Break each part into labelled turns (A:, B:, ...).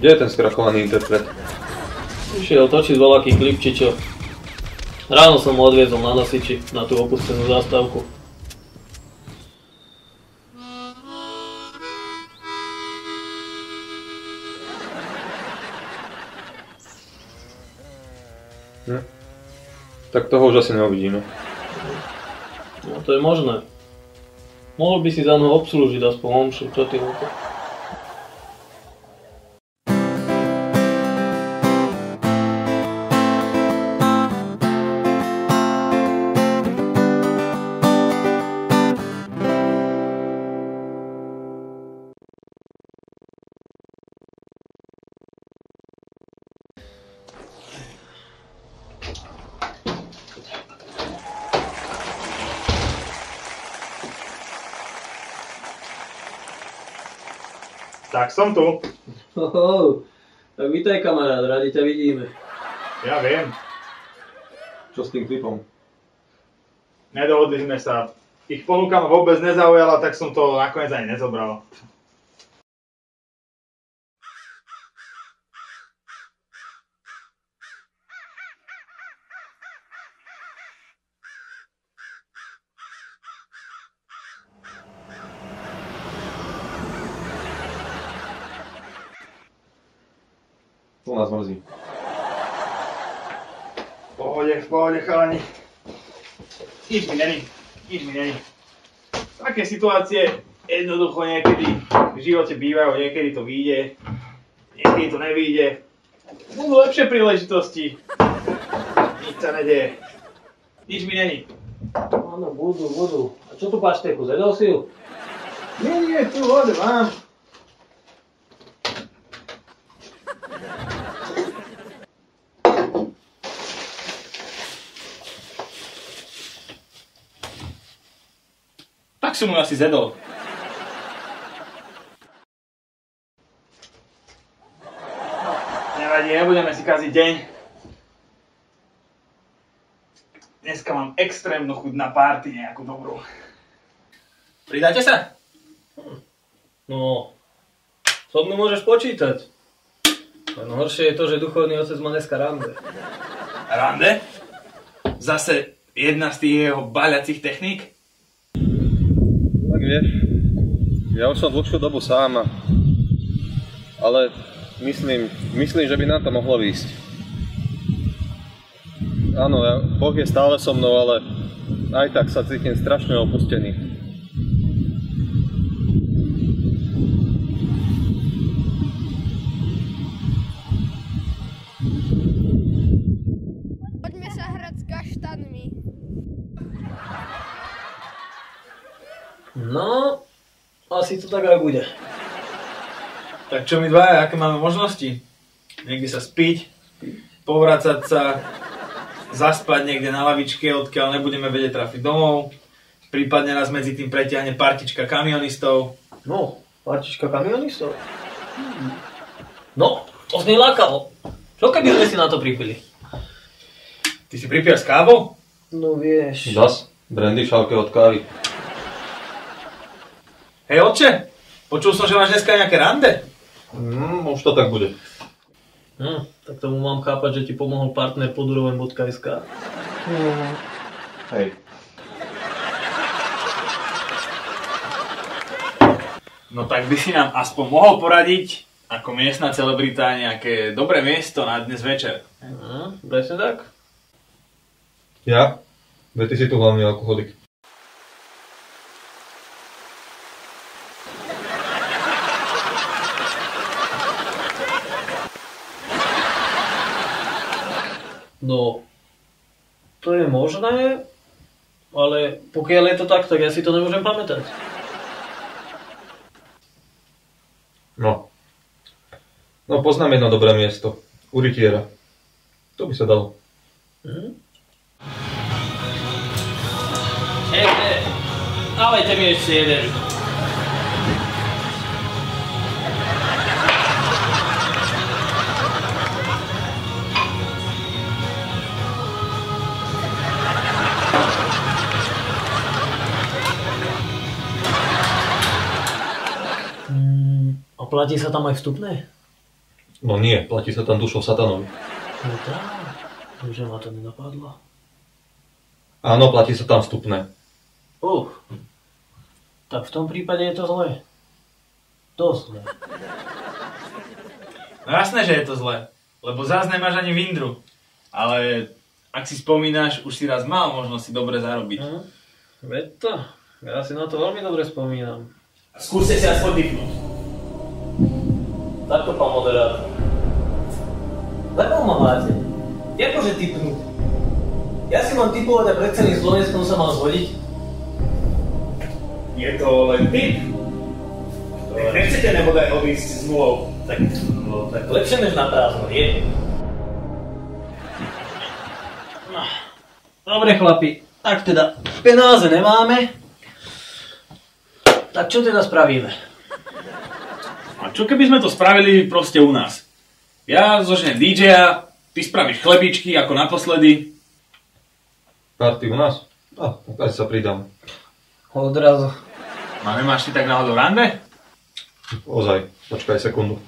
A: Kde je ten skrachovaný interpret?
B: Išiel točiť voľaký klip, či čo. Ráno som ho odviezol na nosiči, na tú opustenú zástavku.
A: Tak toho už asi neuvidíme.
B: No to je možné. Mohol by si za mnou obslúžiť aspoň omšu, čo ty na to?
C: Tak som tu.
B: Tak vítaj kamarát, radi ťa vidíme.
C: Ja viem.
A: Čo s tým klipom?
C: Nedohodli sme sa. Ich ponuka ma vôbec nezaujala, tak som to nakoniec ani nezobral.
A: To nás mrzí.
C: V pohode, chalani. Nič mi není. Také situácie jednoducho niekedy v živote bývajú, niekedy to vyjde, niekedy to nevyjde. Budú lepšie príležitosti. Nič sa nedeje. Nič mi není.
B: Áno, budú. A čo tu pašteku, zjedol si ju?
C: Nie, tu vodu mám. Tak som mu asi zjedol. Nevadí, nebudeme si kaziť deň. Dneska mám extrémnu chuť na party nejakú dobrú. Pridáte sa?
B: No, so mnou môžeš počítať. Len horšie je to, že duchovný otec má dneska rande.
C: Rande? Zase jedna z tých jeho baľacích techník?
A: Tak vieš, ja už som dlhšiu dobu sám, ale myslím, že by nám to mohlo výjsť. Áno, Boh je stále so mnou, ale aj tak sa cítim strašne opustený.
D: Poďme sa hrať s kaštanmi.
B: No, asi to tak aj bude.
C: Tak čo my dvaja, aké máme možnosti? Niekde sa spiť, povracať sa, zaspať niekde na lavičke, odkiaľ nebudeme vedieť trafiť domov. Prípadne nás medzi tým pretiahne partička kamionistov.
B: No, partička kamionistov? No, to znie lákavo. Čo keby sme si na to pripili?
C: Ty si pripia s kávou?
B: No vieš.
A: Zas, brandy v šálke od kávy.
C: Hej otče, počul som, že máš dneska nejaké rande?
A: Už to tak bude.
B: Tak tomu mám chápať, že ti pomohol partner poduroven.sk.
A: Hej.
C: No tak by si nám aspoň mohol poradiť, ako miestna celebrita, nejaké dobré miesto na dnes večer.
B: Presne tak.
A: Ja? Veď ty si tu hlavný alkoholik.
B: No, to je možné, ale pokiaľ je to tak ja si to nemôžem pamätať.
A: No, poznám jedno dobré miesto. U rytiera. To by sa dalo.
B: Dávajte mi ešte jeden. A platí sa tam aj vstupné?
A: No nie, platí sa tam dušou satanovi.
B: No tak, že ma to nenapadlo.
A: Áno, platí sa tam vstupné.
B: Tak v tom prípade je to zlé. Dosť zlé.
C: No jasné, že je to zlé, lebo zás nemáš ani vindru. Ale ak si spomínaš, už si raz mal možnosť si dobre zarobiť.
B: Veď to, ja si na to veľmi dobre spomínam.
C: Skúste si aspoň typnúť.
B: Takto, pán moderátor. Ako ma máte? Jakože typnúť? Ja si mám typovať a pred celým Slovenskom sa mám zhodiť?
C: Je to len typ. Nechcete nebodaj odísť s nulou.
B: Tak lepšie než na prázdno, nie? No. Dobre chlapi, tak teda penáze nemáme. Tak čo teda spravíme?
C: A čo keby sme to spravili proste u nás? Ja zoženiem DJ-a, ty spravíš chlebíčky ako naposledy.
A: Party u nás? Tak aj sa pridám.
B: Odrazu.
C: A nemáš ty tak náhodou rande?
A: Ozaj, počkaj sekundu.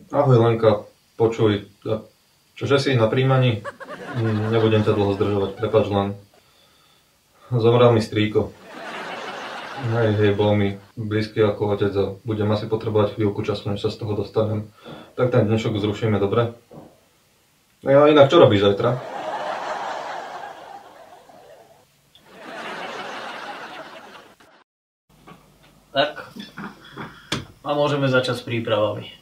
A: Ahoj Lenka, počuj, čože si na príjmaní? Nebudem ťa dlho zdržovať, prepáč len. Zomrel mi strýko. Hej, bol mi blízky ako otec a budem asi potrebovať chvíľku času, než sa z toho dostanem. Tak ten dnešok zrušíme, dobre? A inak, čo robíš zajtra?
B: Tak. A môžeme začať s prípravami.